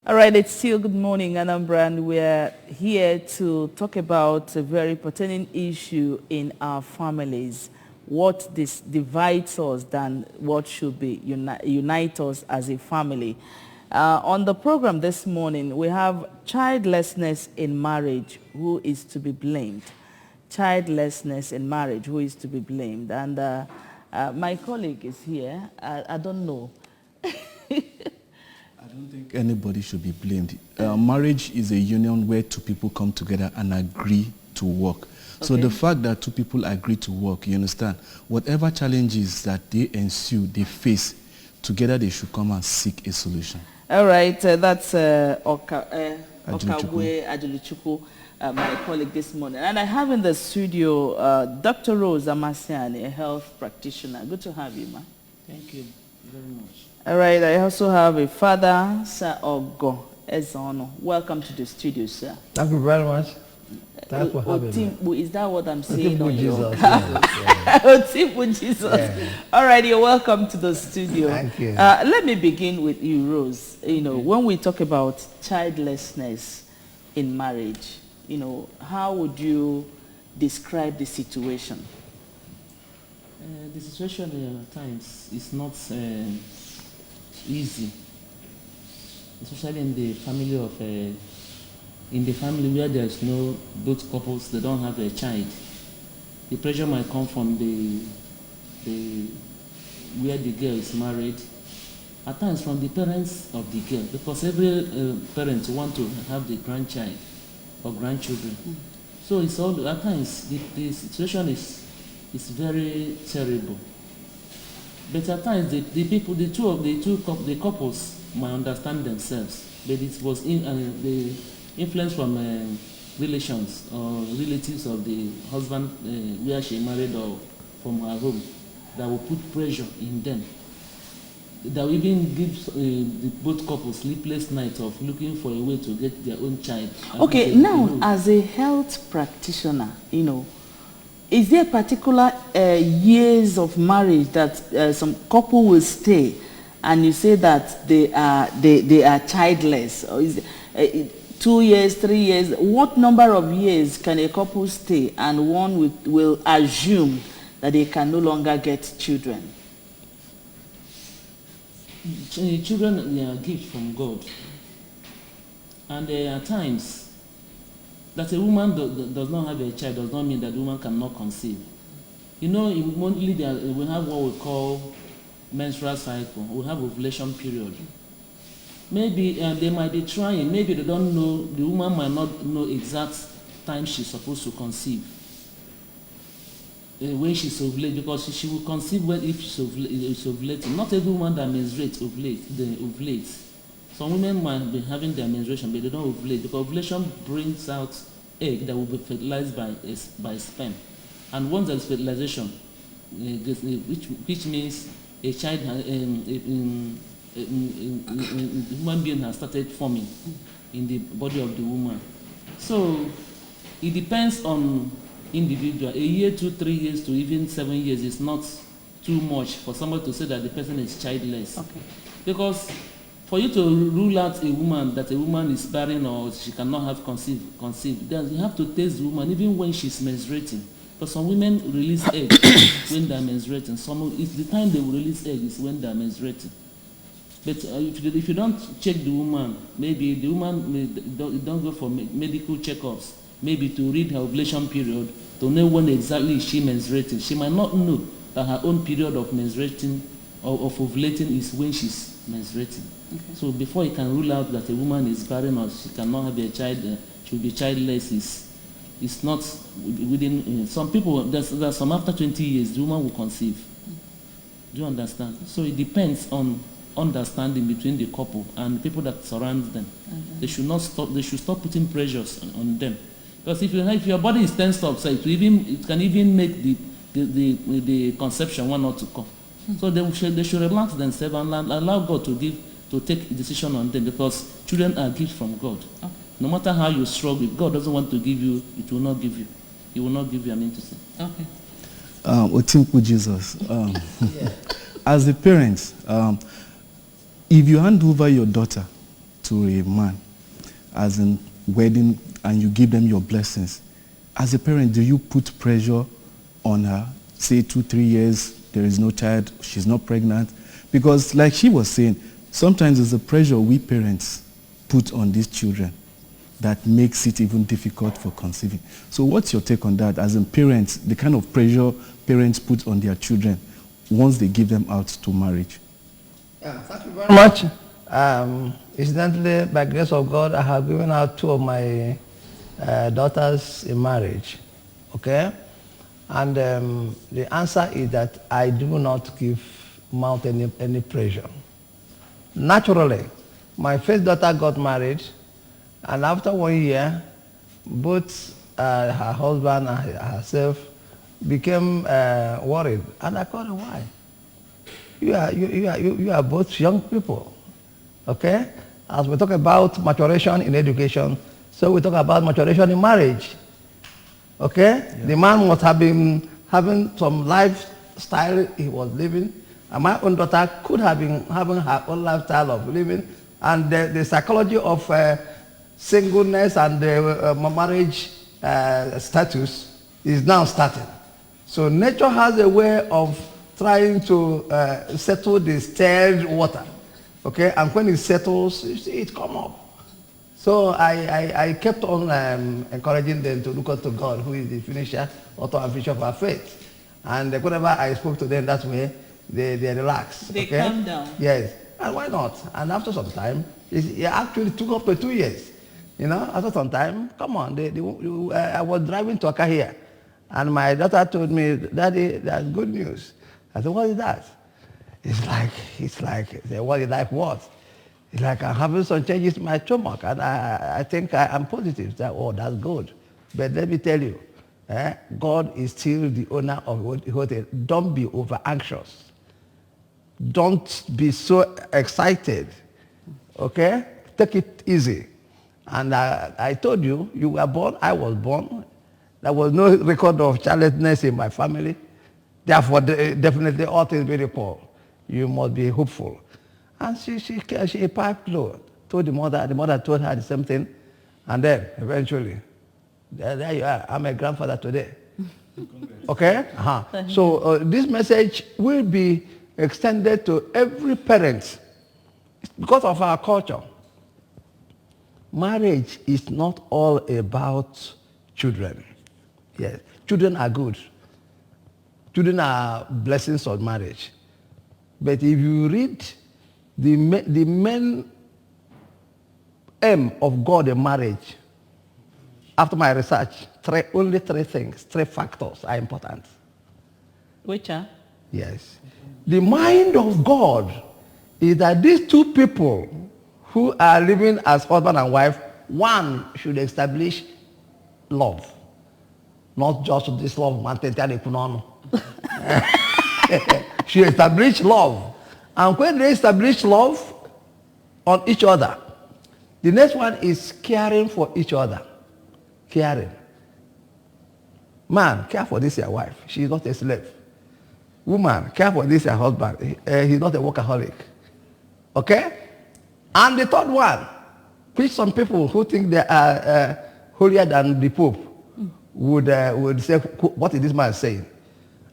All right, it's still good morning, Anambra, and we're here to talk about a very pertinent issue in our families. What this divides us than what should be unite us as a family. On the program this morning, we have childlessness in marriage, who is to be blamed. Childlessness in marriage, who is to be blamed. And my colleague is here. I don't know. I don't think anybody should be blamed. Marriage is a union where two people come together and agree to work. So the fact that two people agree to work, you understand, whatever challenges that they ensue, they face, together they should come and seek a solution. All right, that's Okagwe Aduluchukwu, my colleague this morning. And I have in the studio Dr. Rose Amasiani, a health practitioner. Good to have you, ma. Thank you very much. All right, I also have a father, Sir Ogo Ezono. Welcome to the studio, sir. Thank you very much. Thanks for having me. Is that what I'm saying? Otimbu Jesus. Otimbu Jesus. Yeah. All right, you're welcome to the studio. Thank you. Let me begin with you, Rose. You know, when we talk about childlessness in marriage, you know, how would you describe the situation? The situation at times is not easy, especially in the family of in the family where there's no both couples, they don't have a child. The pressure might come from the where the girl is married, at times from the parents of the girl, because every parent want to have the grandchild or grandchildren. So it's all at times the situation is very terrible. But at times the couples might understand themselves, but it was the influence from relations or relatives of the husband where she married or from her home that will put pressure in them. That will even give both couples sleepless nights of looking for a way to get their own child. Okay, now as a health practitioner, you know, is there particular years of marriage that some couple will stay, and you say that they are childless? Or is 2 years, 3 years? What number of years can a couple stay, and one will assume that they can no longer get children? Children are a gift from God, and there are times that a woman does not have a child does not mean that the woman cannot conceive. You know, we have what we call menstrual cycle. We have ovulation period. Maybe they might be trying. Maybe they don't know. The woman might not know exact time she's supposed to conceive. When she's ovulating, because she will conceive if she's ovulating. Not every woman that menstruates ovulates. Some women might be having their menstruation, but they don't ovulate, because ovulation brings out egg that will be fertilized by sperm. And once there's fertilization, which means a child, a human being has started forming in the body of the woman. So it depends on individual. A year, 2, 3 years to even 7 years is not too much for somebody to say that the person is childless. Okay. Because for you to rule out a woman that a woman is barren or she cannot have conceived, then you have to test the woman even when she's menstruating. But some women release eggs when they're menstruating. The time they will release eggs is when they're menstruating. But if you don't check the woman, maybe the woman don't go for medical checkups, maybe to read her ovulation period, to know when exactly is she menstruating. She might not know that her own period of menstruating or of ovulating is when she's menstruating. Okay. So before you can rule out that a woman is barren or she cannot have a child, she will be childless, is not within. Some people, there's some after 20 years, the woman will conceive. Do you understand? So it depends on understanding between the couple and people that surround them. Mm-hmm. They should stop putting pressures on them. Because if your body is tensed up, so it can even make the conception one not to come. Mm-hmm. So they should relax themselves and allow God to take a decision on them, because children are gifts from God. Okay. No matter how you struggle, if God doesn't want to give you, it will not give you. He will not give you, I mean to say. Okay. Otimpu Jesus. As a parent, if you hand over your daughter to a man, as in wedding, and you give them your blessings, as a parent, do you put pressure on her? Say 2-3 years, there is no child, she's not pregnant? Because like she was saying, sometimes it's a pressure we parents put on these children that makes it even difficult for conceiving. So what's your take on that, as in parents, the kind of pressure parents put on their children once they give them out to marriage? Yeah, thank you very much. Incidentally, by grace of God, I have given out 2 of my daughters in marriage, okay? And the answer is that I do not mount any pressure. Naturally, my first daughter got married, and after 1 year, both her husband and herself became worried. And I called her, why? You are both young people, okay? As we talk about maturation in education, so we talk about maturation in marriage, okay? Yeah. The man must have been having some lifestyle he was living, and my own daughter could have been having her own lifestyle of living, and the psychology of singleness and the marriage status is now starting. So nature has a way of trying to settle the stirred water, okay? And when it settles, you see it come up. So I kept on encouraging them to look unto God, who is the finisher, author and finisher of our faith. And whenever I spoke to them that way, they relaxed. They calm down. Yes. And why not? And after some time, it actually took up to 2 years. You know, after some time, come on, I was driving to Aka here, and my daughter told me, Daddy, that's good news. I said, what is that? It's like, what is like what? It's like I'm having some changes in my stomach, and I think I'm positive. That, oh, that's good. But let me tell you, God is still the owner of hotel. Don't be over anxious. Don't be so excited, okay? Take it easy. And I told you, you were born, I was born. There was no record of childlessness in my family. Therefore, definitely all things very poor. You must be hopeful. And she piped low, told the mother told her the same thing, and then eventually, there you are, I'm a grandfather today. Okay? So this message will be extended to every parent. It's because of our culture. Marriage is not all about children. Yes, children are good. Children are blessings of marriage. But if you read the main aim of God in marriage, after my research, only 3 things, 3 factors are important. Which are? Yes. The mind of God is that these 2 people who are living as husband and wife, one should establish love. Not just this love, should establish love. And when they establish love on each other, the next one is caring for each other. Caring. Man, care for this your wife. She is not a slave. Woman, care for this your husband. He's not a workaholic. Okay? And the third one, which some people who think they are holier than the Pope would say, what is this man saying?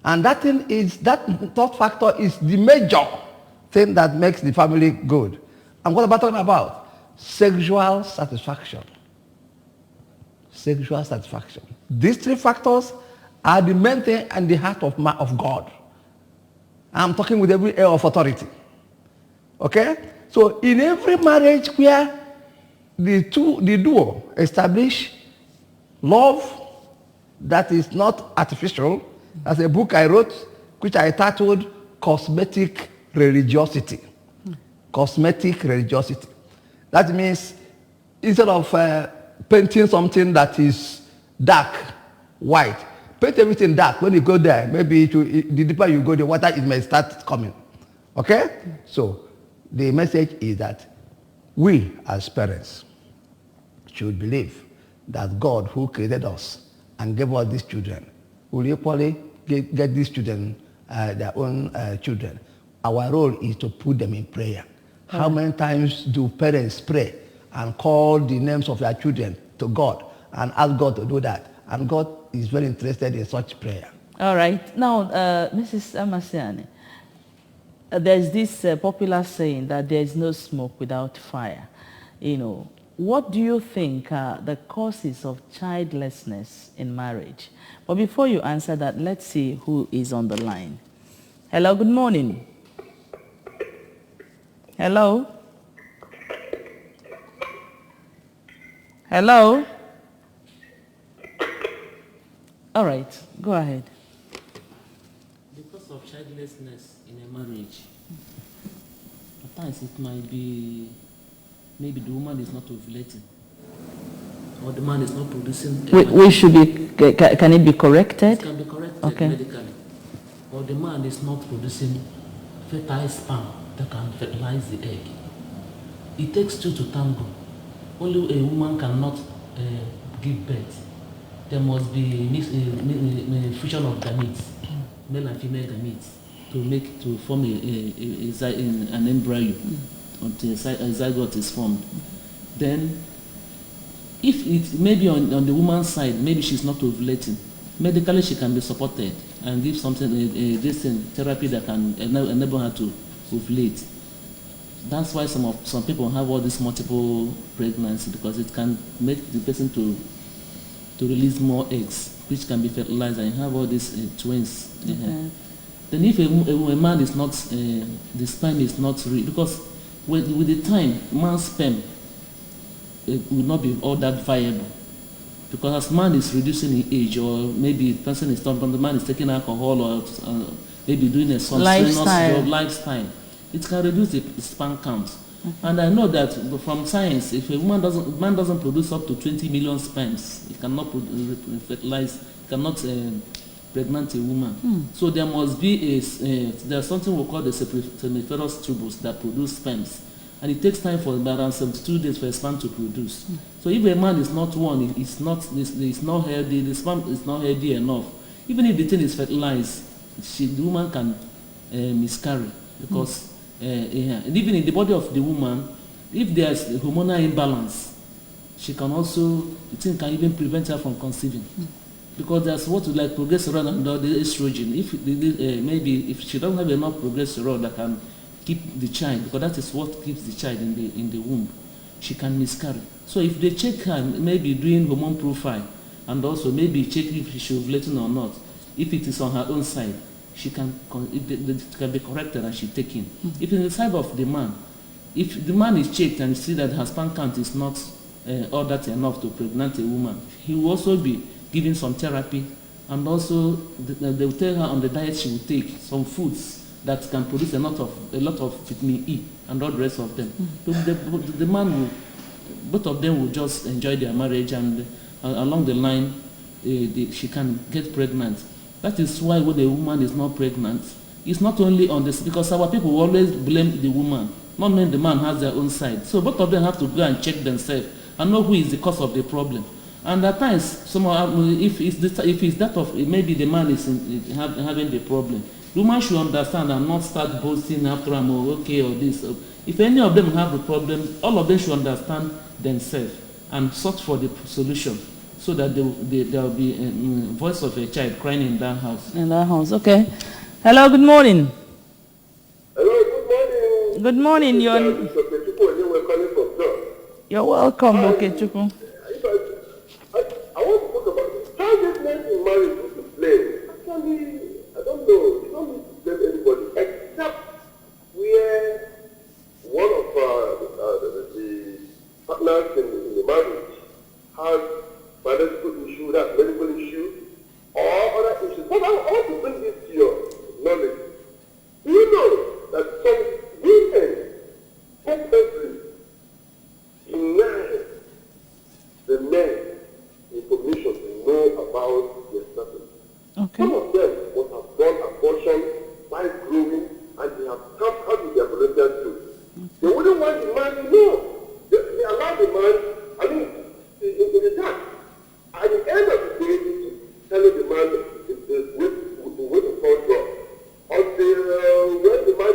And that third factor is the major thing that makes the family good. And what am I talking about? Sexual satisfaction. Sexual satisfaction. These 3 factors are the main thing and the heart of God. I'm talking with every air of authority. Okay? So in every marriage where the duo establish love that is not artificial, as a book I wrote, which I titled Cosmetic Religiosity. Cosmetic religiosity. That means instead of painting something that is dark, white, paint everything dark. When you go there, maybe the deeper you go, the water it may start coming. Okay? So the message is that we as parents should believe that God who created us and gave us these children will equally get these children their own children. Our role is to put them in prayer. How many times do parents pray and call the names of their children to God and ask God to do that? And God is very interested in such prayer. All right. Now, Mrs. Amasiani, there's this popular saying that there's no smoke without fire. You know, what do you think are the causes of childlessness in marriage? But before you answer that, let's see who is on the line. Hello, good morning. Hello? Hello? All right, go ahead. Because of childlessness in a marriage, at times it might be maybe the woman is not ovulating or the man is not producing. We should be, can it be corrected? It can be corrected Okay. medically. Or the man is not producing fertile sperm that can fertilize the egg. It takes two to tango. Only a woman cannot give birth. There must be fusion of gametes, male and female gametes, to form an embryo until a zygote is formed. Then, if it maybe on the woman's side, maybe she's not ovulating, medically she can be supported and give something this therapy that can enable her to ovulate. That's why some people have all this multiple pregnancy, because it can make the person to release more eggs, which can be fertilized, and you have all these twins. Okay. Then if a man is not, the sperm is not real, because with the time, man's sperm will not be all that viable. Because as man is reducing in age, or maybe the person is not, the man is taking alcohol, or maybe doing a strenuous job, lifestyle, it can reduce the sperm count. And I know that from science, if a man doesn't produce up to 20 million sperms, it cannot fertilize, cannot pregnant a woman. So there must be there's something we call the seminiferous tubules that produce sperms, and it takes time for around 72 days for a sperm to produce. So if a man is not one, it's not healthy, the sperm is not healthy enough. Even if the thing is fertilized, the woman can miscarry, because and even in the body of the woman, if there's a hormonal imbalance, she can also, the thing can even prevent her from conceiving. Because there's what we like progesterone and the estrogen. If maybe if she doesn't have enough progesterone that can keep the child, because that is what keeps the child in the womb, she can miscarry. So if they check her, maybe doing hormone profile, and also maybe check if she's ovulating or not, if it is on her own side, it can be corrected and she taken. If in the side of the man, if the man is checked and see that her sperm count is not all that enough to pregnant a woman, he will also be given some therapy, and also they will tell her on the diet she will take some foods that can produce a lot of vitamin E and all the rest of them. So the man will, both of them will just enjoy their marriage, and along the line she can get pregnant. That is why when a woman is not pregnant, it's not only on this, because our people always blame the woman, not knowing the man has their own side. So both of them have to go and check themselves and know who is the cause of the problem. And at times, if it's that of maybe the man is having the problem, the woman should understand and not start boasting after him, or okay, or this. If any of them have the problem, all of them should understand themselves and search for the solution, so that there will be a voice of a child crying in that house. In that house, okay. Hello, good morning. Hello, good morning. Good morning, you're welcome, Okechukwu. I want to talk about childlessness in marriage. Who to blame? Actually, I don't know. You don't need to blame anybody, except where one of the partners in the marriage has biological issue, that medical issue, or other issues. But I want to bring this to your knowledge. Do you know that some women purposely deny the men information to know about their status? Okay. Some of them must have done abortion while growing, and they have tampered with their parental truth. They wouldn't want the man to know. They allow the man, in the dark. At the end of the day, telling the man the way to fall God. Until when the man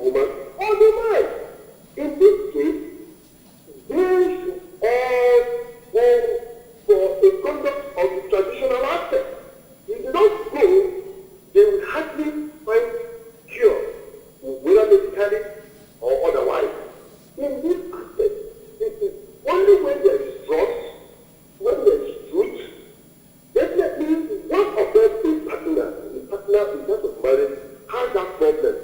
woman or the man. In this case, they should all go for a conduct of the traditional aspect. If they don't go, they will hardly find cure, whether medically or otherwise. In this aspect, it is only when there is trust, when there is truth, definitely one of them, the partner in terms of marriage, has that problem.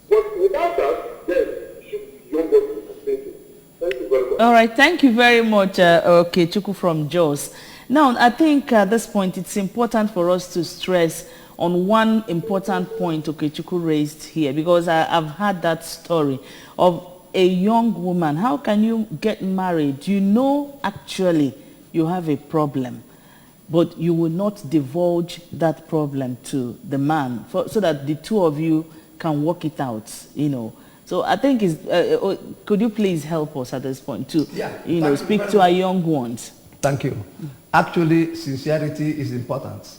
But without that, then should young people be thinking. Thank you very much. All right, thank you very much, Okechukwu from Jos. Now, I think at this point it's important for us to stress on one important point Okechukwu raised here, because I've had that story of a young woman. How can you get married? You know actually you have a problem, but you will not divulge that problem to the man so that the two of you can work it out, you know. So I think, could you please help us at this point to, speak to our young ones? Thank you. Actually, sincerity is important.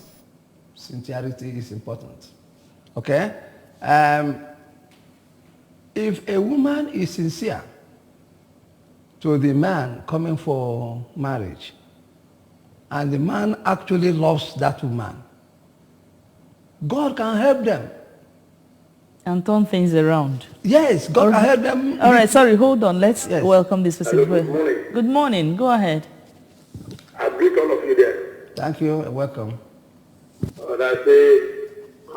Sincerity is important. Okay? If a woman is sincere to the man coming for marriage, and the man actually loves that woman, God can help them. And turn things around. Yes, God can help them. All right, sorry, hold on. Let's welcome this person. Hello, good morning. Good morning. Go ahead. I greet all of you there. Thank you. Welcome. And I say,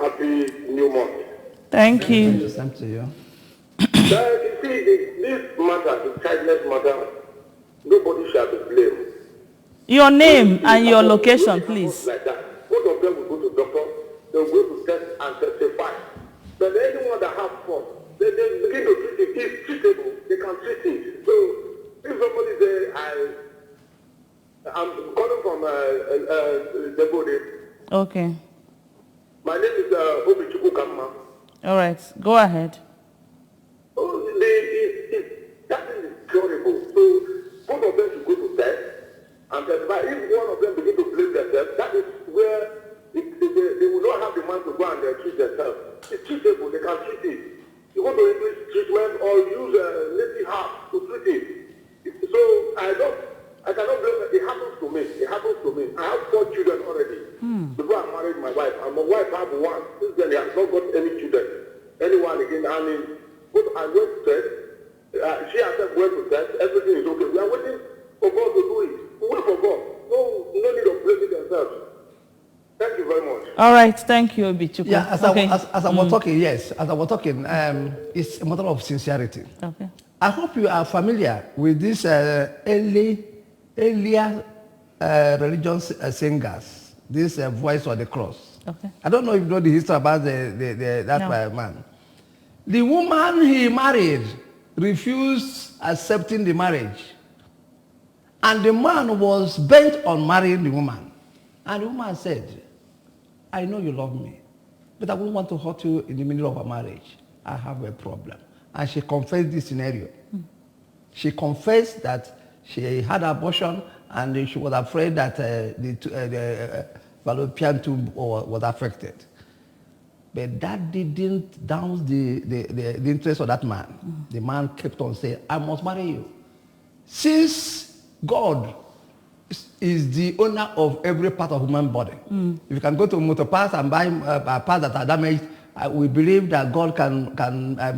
happy new month. Thank you. Same to you. You see, this matter, the childless matter, nobody shall be blamed. Your name and your location, please. Like that. Both of them will go to doctor, they'll go to test and testify. But anyone that has fault, they begin to treat it. If treatable, they can treat it. So if somebody say, I'm calling from the body. Okay. My name is Obichukwu Kamma. All right, go ahead. So that is curable. So both of them should go to test and testify. If one of them begin to blame themselves, that is where they will not have the man to go and treat themselves. It's treatable, they can treat it. You want to English treatment or use native herb to treat it. So I cannot blame them. It happens to me. It happens to me. I have 4 children already. Before I married my wife, and my wife have 1. Since then, I have not got any children. Anyone again, I mean, but I went to test. She herself went to test. Everything is okay. We are waiting for God to do it. We wait for God. No need of blaming themselves. Thank you very much. All right, thank you, Obichukwu. Yeah, as I was talking, yes, as I was talking, it's a matter of sincerity. Okay. I hope you are familiar with these earlier religion singers, this voice of the cross. Okay. I don't know if you know the history about that man. The woman he married refused accepting the marriage. And the man was bent on marrying the woman. And the woman said, I know you love me, but I won't want to hurt you in the middle of our marriage. I have a problem. And she confessed this scenario. She confessed that she had abortion and she was afraid that the fallopian tube was affected. But that didn't down the interest of that man. The man kept on saying, I must marry you. Since God is the owner of every part of human body. If you can go to motor parts and buy parts that are damaged, we believe that God can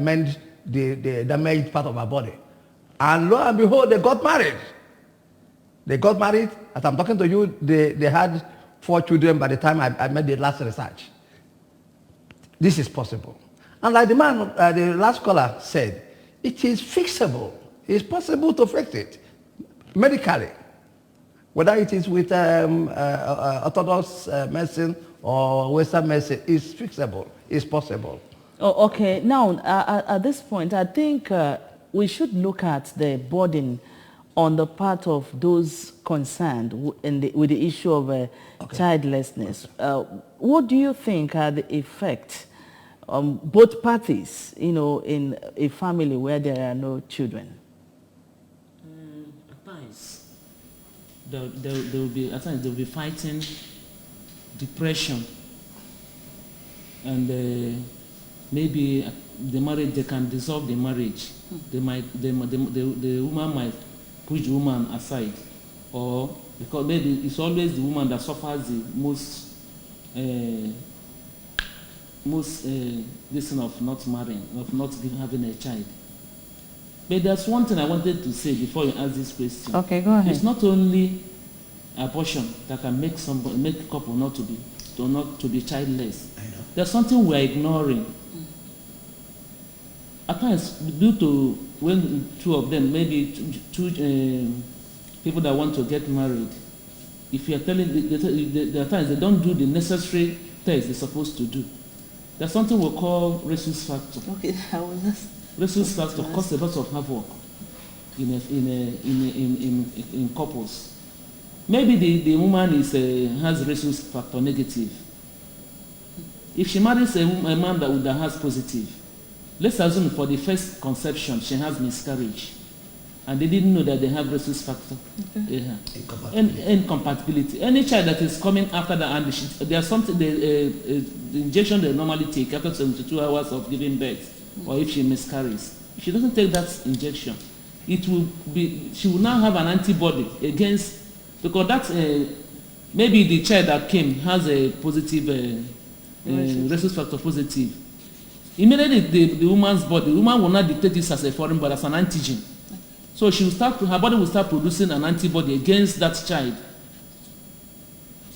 mend the damaged part of our body. And lo and behold, they got married. They got married. As I'm talking to you, they had 4 children by the time I made the last research. This is possible. And like the man, the last caller said, it is fixable. It's possible to fix it medically. Whether it is with Orthodox medicine or Western medicine, it's fixable. It's possible. Oh, okay. Now, at this point, I think we should look at the burden on the part of those concerned with the issue of childlessness. What do you think are the effects on both parties, in a family where there are no children? At times, they'll be fighting depression and maybe the marriage, they can dissolve the marriage. The woman might push the woman aside, or because maybe it's always the woman that suffers the most listen of not marrying, of not having a child. But there's one thing I wanted to say before you ask this question. Okay, go ahead. It's not only abortion that can make a couple not to be childless. There's something we're ignoring. At times, due to when two of them, maybe two people that want to get married, if you are telling, there are times they don't do the necessary test they're supposed to do. There's something we call rhesus factor. Okay, I was just... Rhesus factor causes a lot of havoc in couples. Maybe the woman has rhesus factor negative. If she marries a man that has positive, let's assume for the first conception she has miscarriage, and they didn't know that they have rhesus factor. Okay. Incompatibility. Any child that is coming after that, and there's something, the injection they normally take after 72 hours of giving birth, or if she miscarries, if she doesn't take that injection, it will be, she will now have an antibody against, because that's maybe the child that came has a positive rhesus factor positive. Immediately the woman's body, the woman will not detect this as a foreign body, as an antigen. So she will her body will start producing an antibody against that child.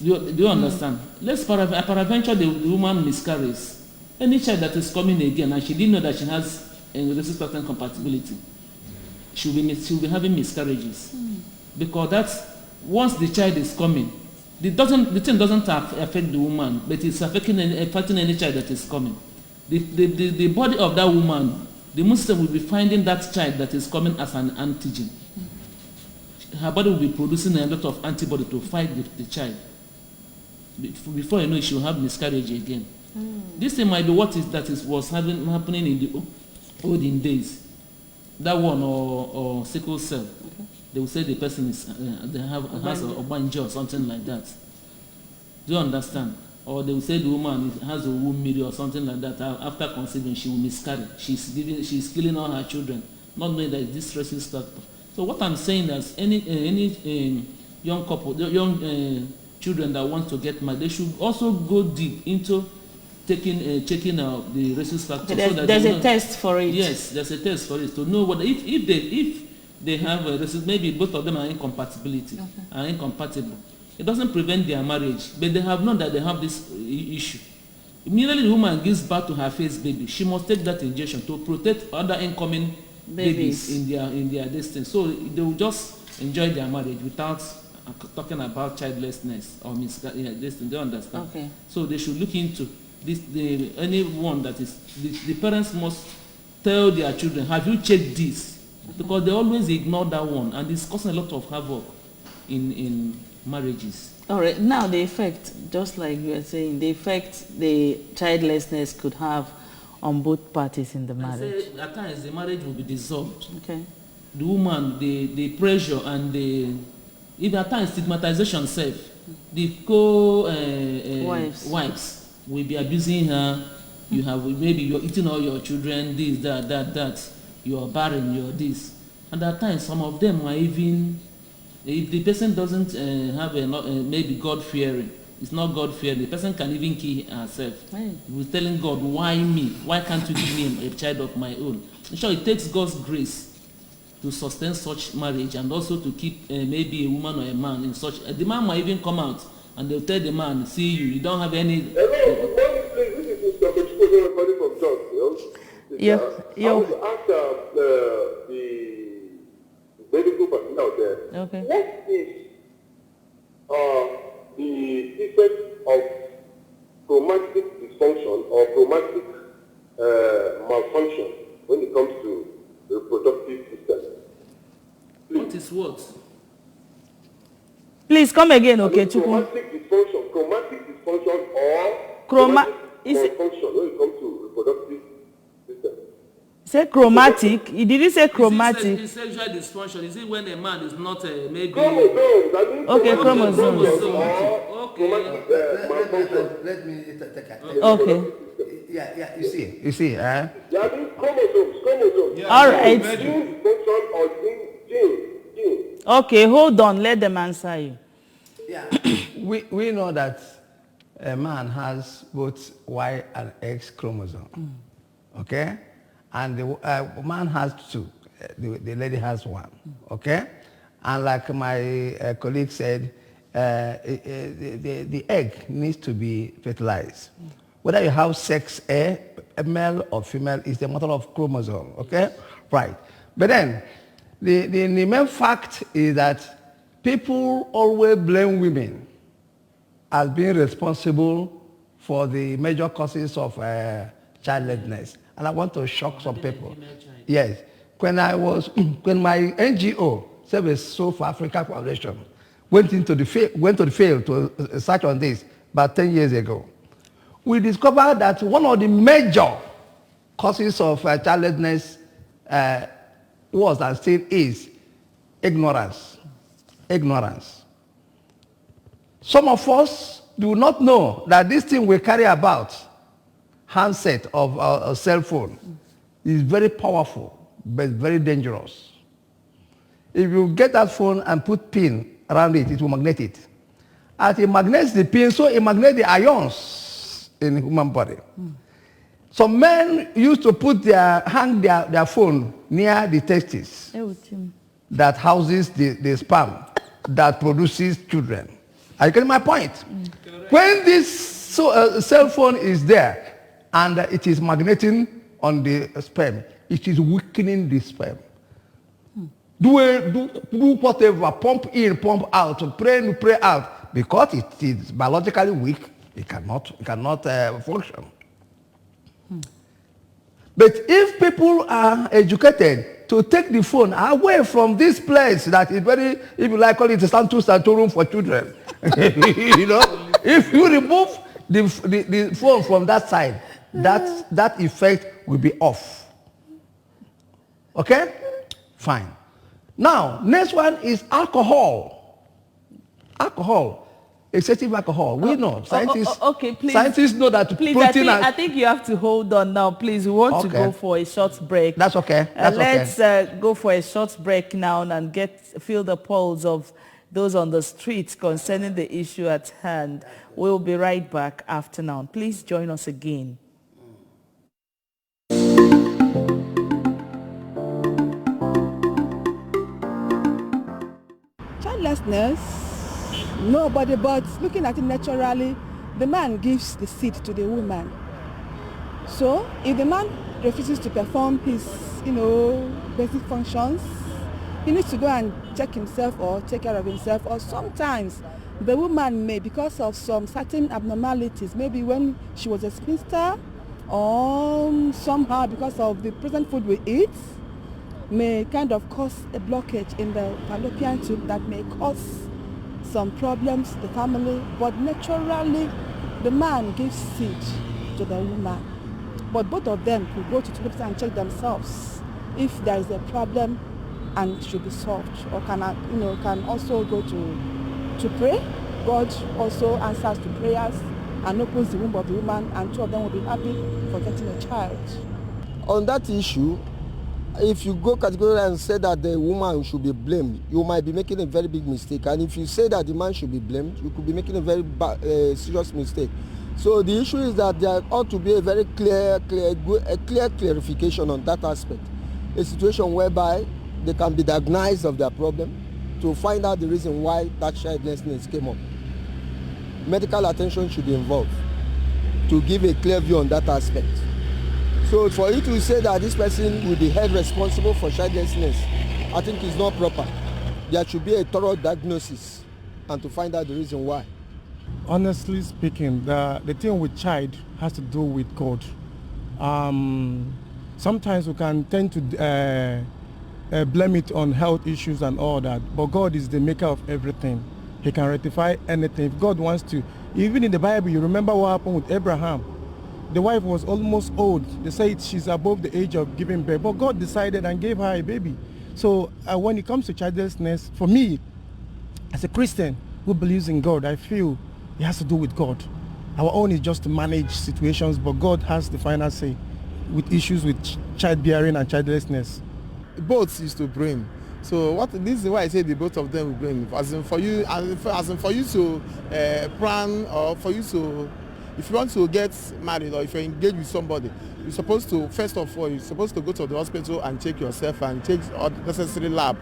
Do you understand? Let's peradventure the woman miscarries. Any child that is coming again and she didn't know that she has a rhesus factor incompatibility, she'll be having miscarriages. Because that's, once the child is coming, the thing doesn't affect the woman, but it's affecting any child that is coming. The body of that woman, the immune system will be finding that child that is coming as an antigen. Her body will be producing a lot of antibody to fight the child. Before you know it, she will have miscarriage again. This thing might be what was happening in the olden days. That one or sickle cell. Okay. They will say the person has a obanje or something like that. Do you understand? Or they will say the woman has a womb mirror or something like that. After conceiving, she will miscarry. She's killing all her children, not knowing that this rhesus factor. So what I'm saying is, any young couple, children that want to get married, they should also go deep into checking the rhesus factor. Okay, there's a test for it. Yes, there's a test for it to know whether if they have a rhesus, maybe both of them are incompatible. It doesn't prevent their marriage, but they have known that they have this issue. Immediately the woman gives birth to her first baby, she must take that injection to protect other incoming babies in their destiny. So they will just enjoy their marriage without talking about childlessness or miscarriage. They understand. Okay. So they should look into this. Anyone that is the parents must tell their children, have you checked this? Because they always ignore that one, and it's causing a lot of havoc in marriages. All right. Now the effect, just like you were saying, the effect the childlessness could have on both parties in the marriage. I say, at times the marriage will be dissolved. Okay. The woman, the pressure and even at times stigmatization self, the wives will be abusing her. You have, maybe you're eating all your children, this, that. You are barren, you're this. And at times some of them are even, if the person doesn't have maybe God-fearing, it's not God-fearing, the person can even kill herself. Right. We're telling God, why me? Why can't you give me a child of my own? I'm sure it takes God's grace to sustain such marriage and also to keep maybe a woman or a man in such. The man might even come out and they'll tell the man, see you don't have any. Hello, good morning, please. This is Mr. Kochiko, everybody from John. I want to ask the medical person out there, okay, what is the effect of chromatic dysfunction or chromatic malfunction when it comes to the reproductive system? Please. What is what? Please come again, okay, chromatic dysfunction or malfunction when it comes to reproductive system. Say chromatic. Did you say chromatic? Is sexual dysfunction? Is it when a man is not maybe? Chromosomes. Okay, chromosomes. Okay. Let me take it. Okay. Yeah, you see, There are these chromosomes. All right. Gene function or gene. Okay, hold on. Let them answer you. Yeah. we know that a man has both Y and X chromosome. Okay? And the man has two. The lady has one. Okay? And like my colleague said, the egg needs to be fertilized. Whether you have sex A, male or female, is the matter of chromosome. Okay? Right. But then, the main fact is that people always blame women as being responsible for the major causes of childlessness. And I want to shock some people. Yes. When my NGO, Service Soul for Africa Foundation, went to the field to search on this about 10 years ago, we discovered that one of the major causes of childlessness was and still is ignorance. Ignorance. Some of us do not know that this thing we carry about, handset of a cell phone, is very powerful, but very dangerous. If you get that phone and put pin around it, it will magnet it. As it magnets the pin, so it magnets the ions in the human body. Some men used to hang their phone near the testes that houses the sperm that produces children. Are you getting my point? When this cell phone is there and it is magneting on the sperm, it is weakening the sperm. Do whatever, pump in, pump out, pray in, pray out. Because it is biologically weak, it cannot function. But if people are educated to take the phone away from this place that is very, if you like, call it a santorum for children. You know, if you remove the phone from that side, that effect will be off. Okay? Fine. Now, next one is alcohol. Alcohol. Excessive alcohol. We know. Scientists, okay, please. Scientists know that please, protein I think you have to hold on now. Please, we want to go for a short break. That's okay. Let's go for a short break now and feel the pulse of those on the streets concerning the issue at hand. We'll be right back after now. Please join us again. Childlessness, nobody, but looking at it naturally, the man gives the seed to the woman. So if the man refuses to perform his, basic functions, he needs to go and check himself or take care of himself. Or sometimes the woman may, because of some certain abnormalities, maybe when she was a spinster, or somehow because of the present food we eat, may kind of cause a blockage in the fallopian tube that may cause some problems to the family. But naturally, the man gives seed to the woman. But both of them could go to the hospital and check themselves if there is a problem and should be solved, or can also go to pray. God also answers to prayers and opens the womb of the woman, and two of them will be happy for getting a child. On that issue, if you go categorically and say that the woman should be blamed, you might be making a very big mistake. And if you say that the man should be blamed, you could be making a very serious mistake. So the issue is that there ought to be a very clear clarification on that aspect. A situation whereby they can be diagnosed of their problem to find out the reason why that childlessness came up. Medical attention should be involved to give a clear view on that aspect. So for you to say that this person will be held responsible for childlessness, I think is not proper. There should be a thorough diagnosis and to find out the reason why. Honestly speaking, the thing with child has to do with God. Sometimes we can tend to blame it on health issues and all that, but God is the maker of everything. He can rectify anything if God wants to. Even in the Bible, you remember what happened with Abraham. The wife was almost old. They say she's above the age of giving birth, but God decided and gave her a baby. So when it comes to childlessness, for me, as a Christian who believes in God, I feel it has to do with God. Our own is just to manage situations, but God has the final say with issues with childbearing and childlessness. Both is to blame. So this is why I say the both of them will blame. As in for you to plan, or for you to, if you want to get married or if you're engaged with somebody, you're supposed to, first of all, you're supposed to go to the hospital and check yourself and take all the necessary lab.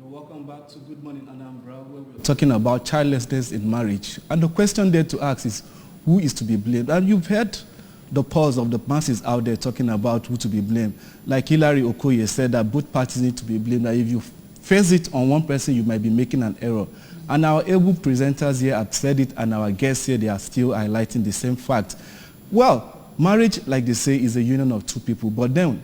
Welcome back to Good Morning Anambra, where we're talking about childlessness in marriage. And the question there to ask is, who is to be blamed? And you've heard the pulse of the masses out there talking about who to be blamed. Like Hilary Okoye said that both parties need to be blamed, that if you face it on one person, you might be making an error. And our able presenters here have said it, and our guests here, they are still highlighting the same fact. Well, marriage, like they say, is a union of two people. But then,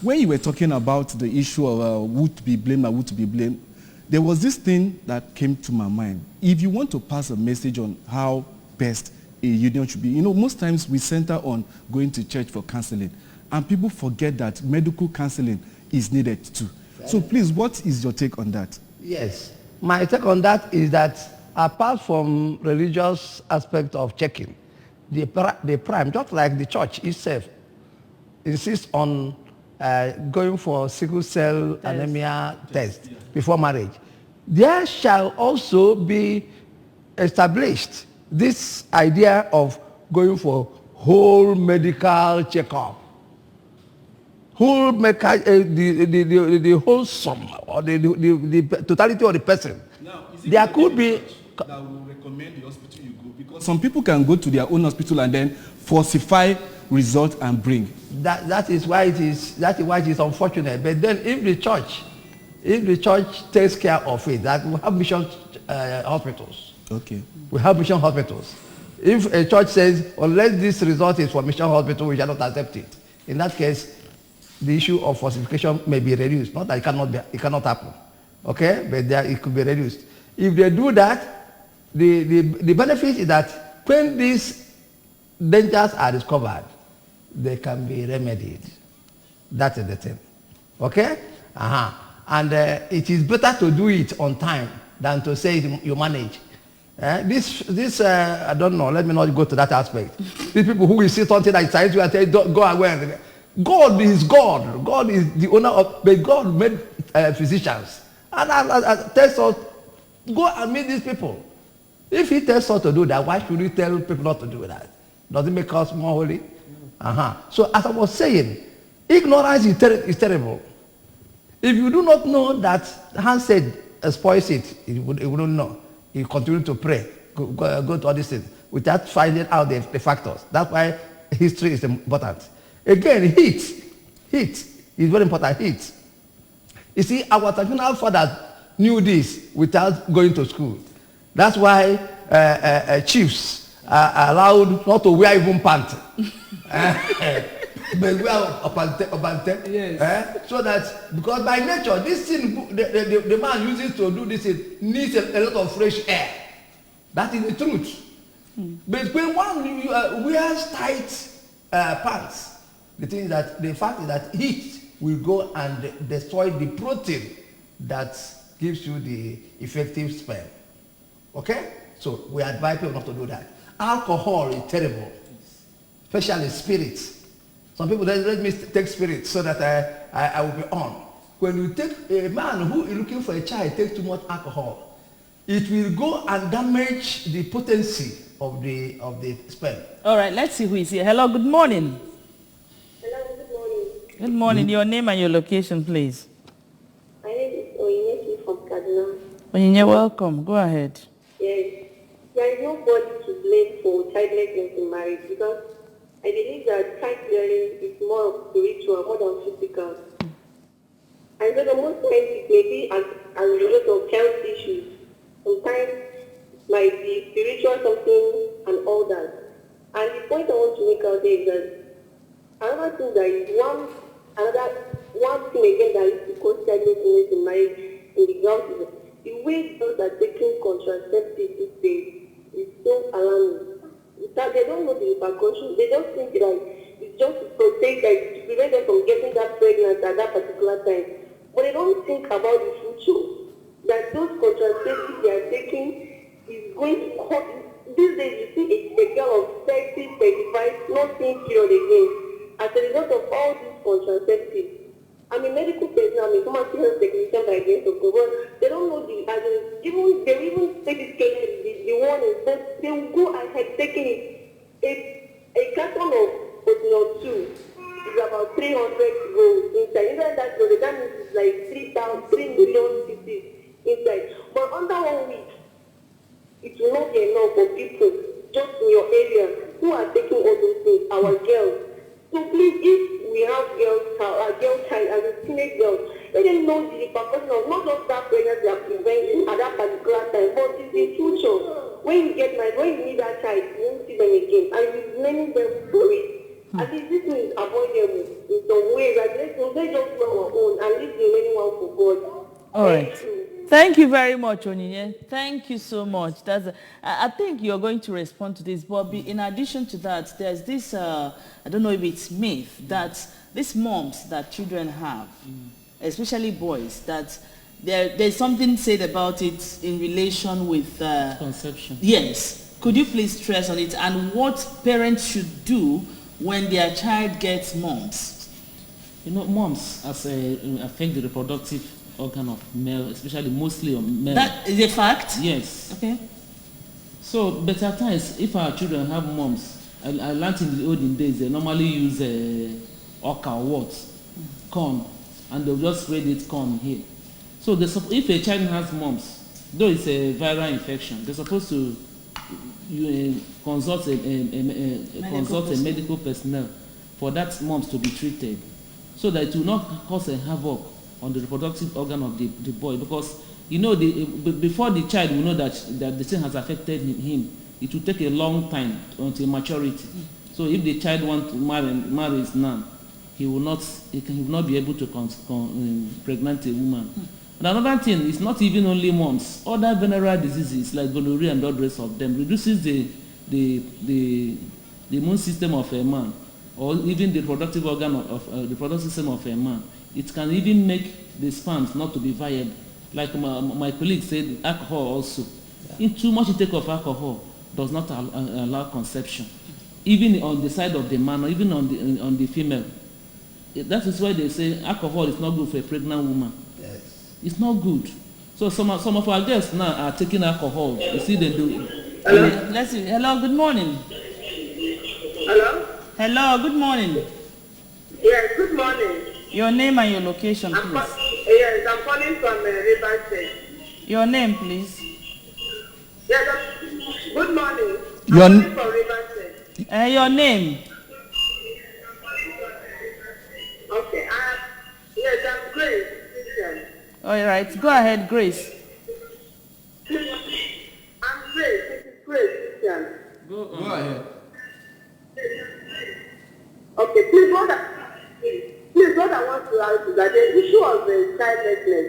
when you were talking about the issue of who to be blamed and who to be blamed, there was this thing that came to my mind. If you want to pass a message on how best a union should be, you know, most times we center on going to church for counseling, and people forget that medical counseling is needed too. So please, what is your take on that? Yes. My take on that is that apart from religious aspect of checking, the prime, just like the church itself, insists on going for sickle cell anemia test before marriage. There shall also be established this idea of going for whole medical checkup. Whole medical, the whole sum, or the totality of the person. Now, is there could be that will recommend the hospital you go, because some people can go to their own hospital and then falsify result and bring. That is why it is unfortunate. But then if the church takes care of it, that we have mission hospitals. Okay. We have mission hospitals. If a church says, unless this result is for mission hospital, we shall not accept it. In that case, the issue of falsification may be reduced. Not that it cannot happen. Okay? But it could be reduced. If they do that, the benefit is that when these dangers are discovered, they can be remedied. That is the thing. Okay? And it is better to do it on time than to say you manage. I don't know, let me not go to that aspect. These people who will see something like science and say, go away. God is God. God is the owner of, but God made physicians. And tells us, go and meet these people. If he tells us to do that, why should he tell people not to do that? Does it make us more holy? So as I was saying, ignorance is terrible. If you do not know that Hans said spoils it, you wouldn't know. You continue to pray, go to all these things without finding out the factors. That's why history is important. Again, heat is very important. Heat. You see, our traditional fathers knew this without going to school. That's why chiefs are allowed not to wear even pants. But wear opante. Yes. So that, because by nature, this thing, the man uses to do this thing needs a lot of fresh air. That is the truth. But when one wears tight pants, the fact is that heat will go and destroy the protein that gives you the effective sperm. Okay? So we advise people not to do that. Alcohol is terrible, especially spirits. Some people let me take spirit so that I will be on. When you take a man who is looking for a child takes too much alcohol, it will go and damage the potency of the sperm. All right, let's see who is here. Hello, good morning. Hello, good morning. Good morning. Your name and your location, please. My name is Oyinyechi from Kaduna. Oyinye, welcome. Go ahead. Yes. There is nobody to blame for childlessness in marriage, because I believe that childbearing is more spiritual, more than physical. And so the most times it may be as a result of health issues. Sometimes it might be spiritual something and all that. And the point I want to make out there is that another thing that is one thing again that is to cause childlessness in marriage in the ground is the way those are taking contraceptives these days is so alarming. that they don't know the repercussions. They just think that it's just to protect, like, to prevent them from getting that pregnant at that particular time. But they don't think about the future. That those contraceptives they are taking is going to cause. These days, you see a girl of 30, 35, not seeing period again as a result of all these contraceptives. I'm a medical person, I'm a human health technician by grace of God. They don't know the, even they even take the warning, but they will go ahead taking it. A carton of Otinol 2 is about 300 rolls inside. Inside that roll, that means it's like 3 million pieces inside. But under 1 week, it will not be enough for people just in your area who are taking all those things, our girls. So please, if we have a girl child as a teenage girl, let them know the repercussion of not just that pregnancy and prevention at that particular time, but in the future, when you get married, when you need that child, you won't see them again. And with many them for it. At least this one is avoidable in some ways. Like, let's just do our own and leave the remaining one for God. All right. Thank you very much, Onyinye. Thank you so much. I think you're going to respond to this, but in addition to that, there's this, I don't know if it's myth, that these moms that children have, especially boys, that there's something said about it in relation with... conception. Yes. Could you please stress on it, and what parents should do when their child gets mumps? You know, mumps affect the reproductive organ of male, especially mostly on male. That is a fact? Yes. Okay. So, but at times, if our children have mumps, I learned in the olden days, they normally use oca or what? Corn, and they'll just spread it corn here. So, if a child has mumps, though it's a viral infection, they're supposed to consult a medical personnel for that mumps to be treated, so that it will not cause a havoc on the reproductive organ of the boy, because you know before the child will know that the thing has affected him, it will take a long time until maturity. So if the child wants to marry his nan, he will not be able to pregnant a woman. And another thing is not even only mumps, other venereal diseases like gonorrhea and all the rest of them reduces the immune system of a man, or even the reproductive organ of the reproductive system of a man. It can even make the sperms not to be viable. Like my colleague said, alcohol also. In too much intake of alcohol does not allow conception, even on the side of the man or even on the female. That is why they say alcohol is not good for a pregnant woman. Yes. It's not good. So some of our guests now are taking alcohol. You see they do. Hello? Let's see. Hello, good morning. Hello? Hello, good morning. Yes, good morning. Your name and your location, please. Yes, I'm calling from River State. Your name, please. Yes, good morning. I'm Your calling from River State. Your name. Okay, yes, I'm Grace Christian. All right, go ahead, Grace. I'm Grace, this is Grace Christian. Go ahead. Okay, please, what I want to ask is that the issue of the childlessness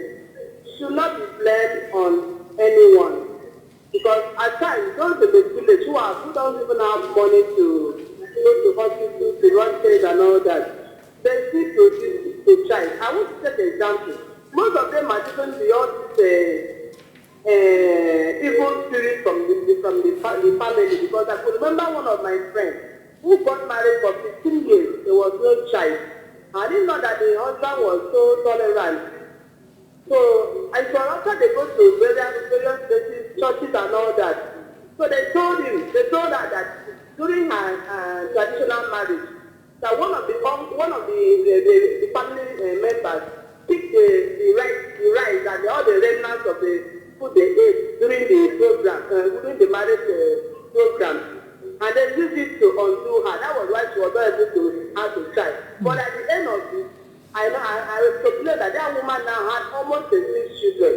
should not be blamed on anyone. Because at times, those in the village who don't even have money to go to hospital, to run tests and all that, they still produce a child. I want to take an example. Most of them are given beyond this evil spirit from the family, because I could remember one of my friends who got married for 15 years, there was no child. I didn't know that the husband was so tolerant. So, and so after they go to various places, churches and all that, so they told her that during her traditional marriage, that one of the family members picked the rice and all the remnants of the food they ate during the program, during the marriage program, and they used it to undo her. That was why she was not able to have a child. But at the end of it, I calculate that that woman now had almost 6 children.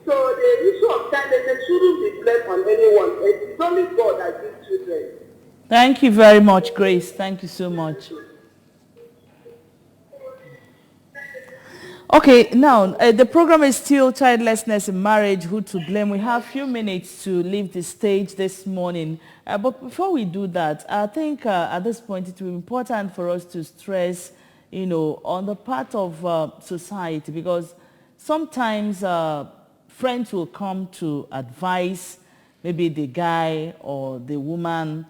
So the issue of childlessness shouldn't be blamed on anyone. It's only God that gives children. Thank you very much, Grace. Thank you so much. Okay, now the program is still Childlessness in Marriage, Who to Blame. We have a few minutes to leave the stage this morning. But before we do that, I think at this point it will be important for us to stress, on the part of society, because sometimes friends will come to advise maybe the guy or the woman.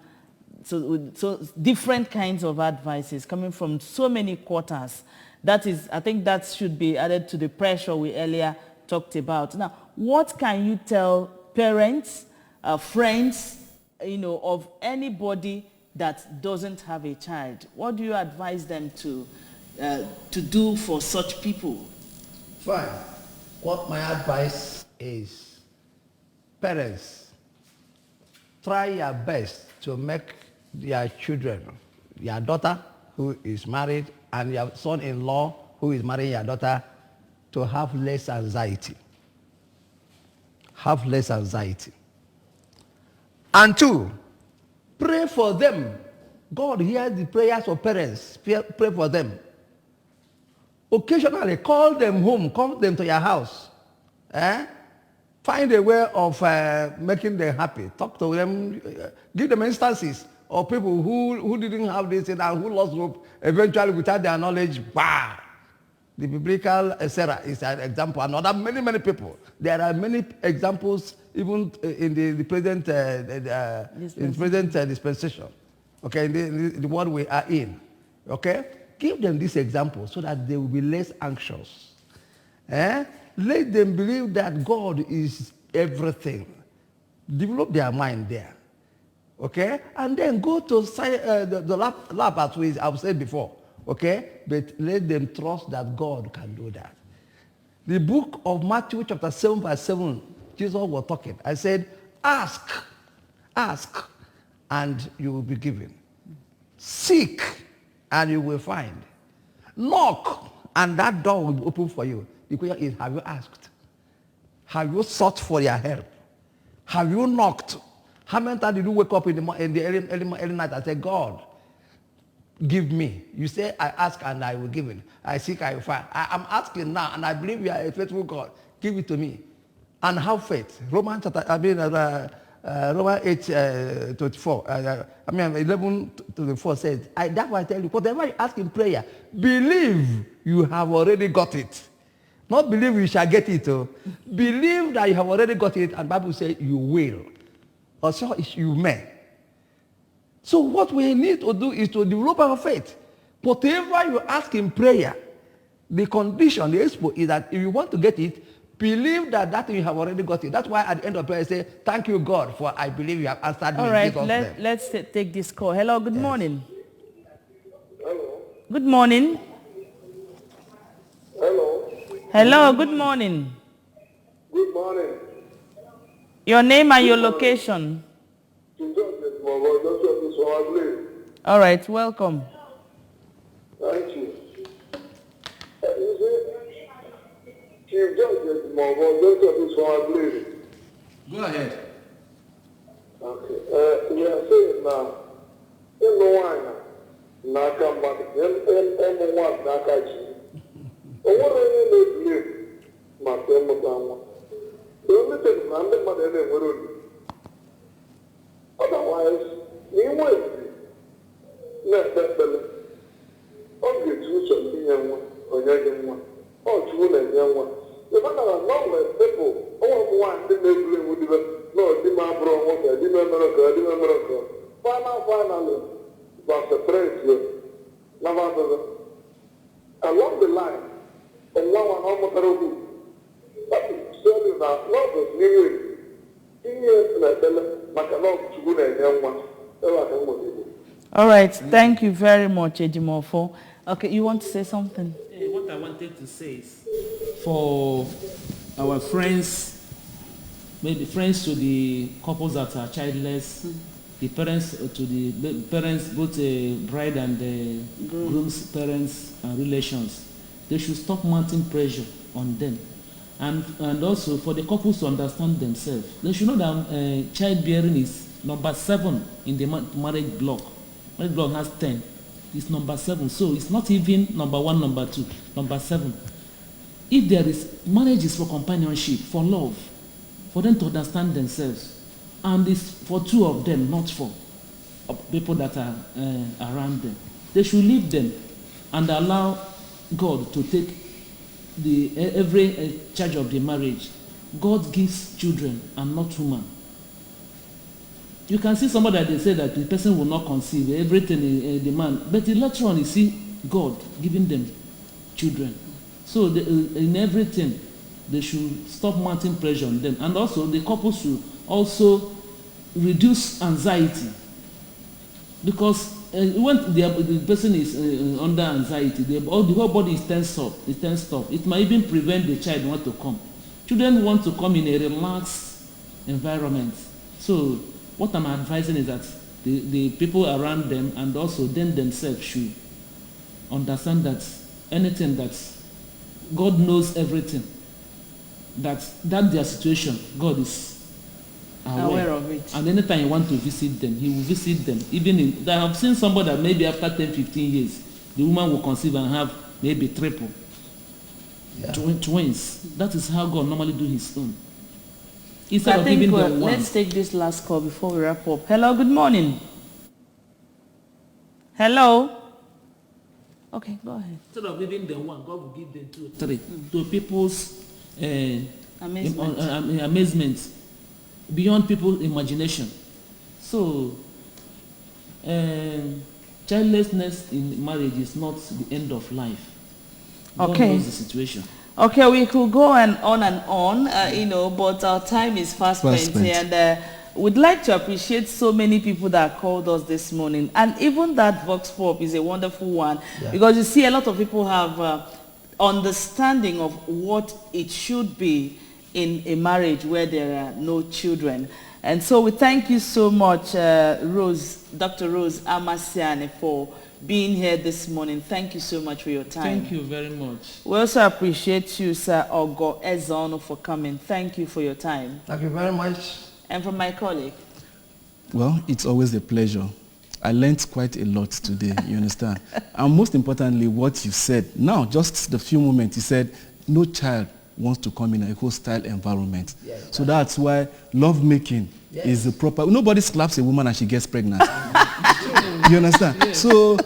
So different kinds of advices coming from so many quarters. I think that should be added to the pressure we earlier talked about. Now, what can you tell parents, friends, of anybody that doesn't have a child? What do you advise them to do for such people? Fine. What my advice is, parents, try your best to make your children, your daughter who is married and your son-in-law who is marrying your daughter, to have less anxiety. Have less anxiety. And two, pray for them. God hears the prayers of parents. Pray for them. Occasionally, call them home. Call them to your house. Find a way of making them happy. Talk to them. Give them instances of people who didn't have this and who lost hope eventually without their knowledge. Bah! The biblical Sarah is an example. And other many people. There are many examples even in the present dispensation. Okay, in the world we are in. Okay, give them this example so that they will be less anxious. Let them believe that God is everything. Develop their mind there. Okay? And then go to the lab as I've said before. Okay? But let them trust that God can do that. The book of Matthew chapter 7 verse 7, Jesus was talking. I said, ask, and you will be given. Seek, and you will find. Knock, and that door will be open for you. The question is, have you asked? Have you sought for your help? Have you knocked? How many times did you wake up in the early night and say, God, give me? You say, I ask and I will give it. I seek, I will find. I'm asking now, and I believe you are a faithful God. Give it to me. And have faith. Romans 8:24. 11:24 says, that's why I tell you, whatever you ask in prayer, believe you have already got it. Not believe you shall get it. Believe that you have already got it, and the Bible says you will. Or so you may. So what we need to do is to develop our faith. Whatever you ask in prayer, the condition, the expo is that if you want to get it, believe that you have already got it. That's why at the end of prayer I say, thank you, God, for I believe you have answered me. All right, let's take this call. Hello, good morning. Hello. Good morning. Hello. Hello, good morning. Good morning. Your name and your location. All right, welcome. Thank you. You see, Chief Justice Go ahead. Okay. We are saying now, in the wine, Nakamba, M1 Nakachi. What are you doing? Matemotama. The only thing I'm the mother. Otherwise, you won't be. Not that fellow. Okay, two something young one, or young one, or two and young one. The matter of long people, all one, the neighboring would no, the man brought water, the America. Finally, was the prince, Navajo. Along the line, and now I'm almost a robot. That is certainly not the new. All right, thank you very much, Ejimofo. Okay, you want to say something? What I wanted to say is, for our friends, maybe friends to the couples that are childless, the parents to the parents, both bride and the groom's parents and relations, they should stop mounting pressure on them. And also for the couples to understand themselves. They should know that childbearing is number 7 in the marriage block. Marriage block has 10. It's number 7. So it's not even number 1, number 2, number 7. if there is, marriage is for companionship, for love, for them to understand themselves. And it's for two of them, not for people that are around them. They should leave them and allow God to take every charge of the marriage. God gives children and not woman. You can see somebody that they say that the person will not conceive, everything the man, but later on you see God giving them children. So in everything, they should stop mounting pressure on them. And also, the couple should also reduce anxiety. Because when the person is under anxiety, the whole body is tensed up. It might even prevent the child want to come. Children want to come in a relaxed environment. So what I'm advising is that the people around them and also them themselves should understand that anything that God knows everything, that their situation, God is aware of it. And anytime you want to visit them, he will visit them. Even I have seen somebody that maybe after 10, 15 years, the woman will conceive and have maybe triple, twins. That is how God normally do his own. Instead of giving them one. Let's take this last call before we wrap up. Hello, good morning. Hello. Okay, go ahead. Instead of giving them one, God will give them two, three. To people's amazement, beyond people's imagination. So, childlessness in marriage is not the end of life. God knows the situation. Okay, we could go on, but our time is fast spent, and we'd like to appreciate so many people that called us this morning. And even that Vox Pop is a wonderful one, because you see a lot of people have understanding of what it should be in a marriage where there are no children. And so we thank you so much, Dr. Rose Amasiane, for being here this morning. Thank you so much for your time. Thank you very much. We also appreciate you, Sir Ogo Ezono, for coming. Thank you for your time. Thank you very much. And from my colleague. Well, it's always a pleasure. I learned quite a lot today, you understand? And most importantly, what you said. Now, just the few moments, you said, no child wants to come in a hostile environment. Yes, so that's why lovemaking is the proper... Nobody slaps a woman and she gets pregnant. You understand? Yes. So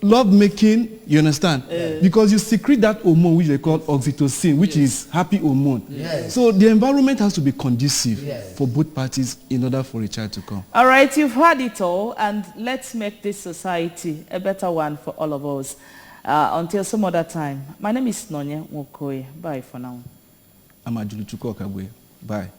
lovemaking, you understand? Because you secrete that hormone which they call oxytocin, which is happy hormone. Yes. So the environment has to be conducive for both parties in order for a child to come. All right, you've heard it all, and let's make this society a better one for all of us. Until some other time, my name is Nonya Mokoye. Bye for now. I'm Ajuluchuko Okagwe. Bye.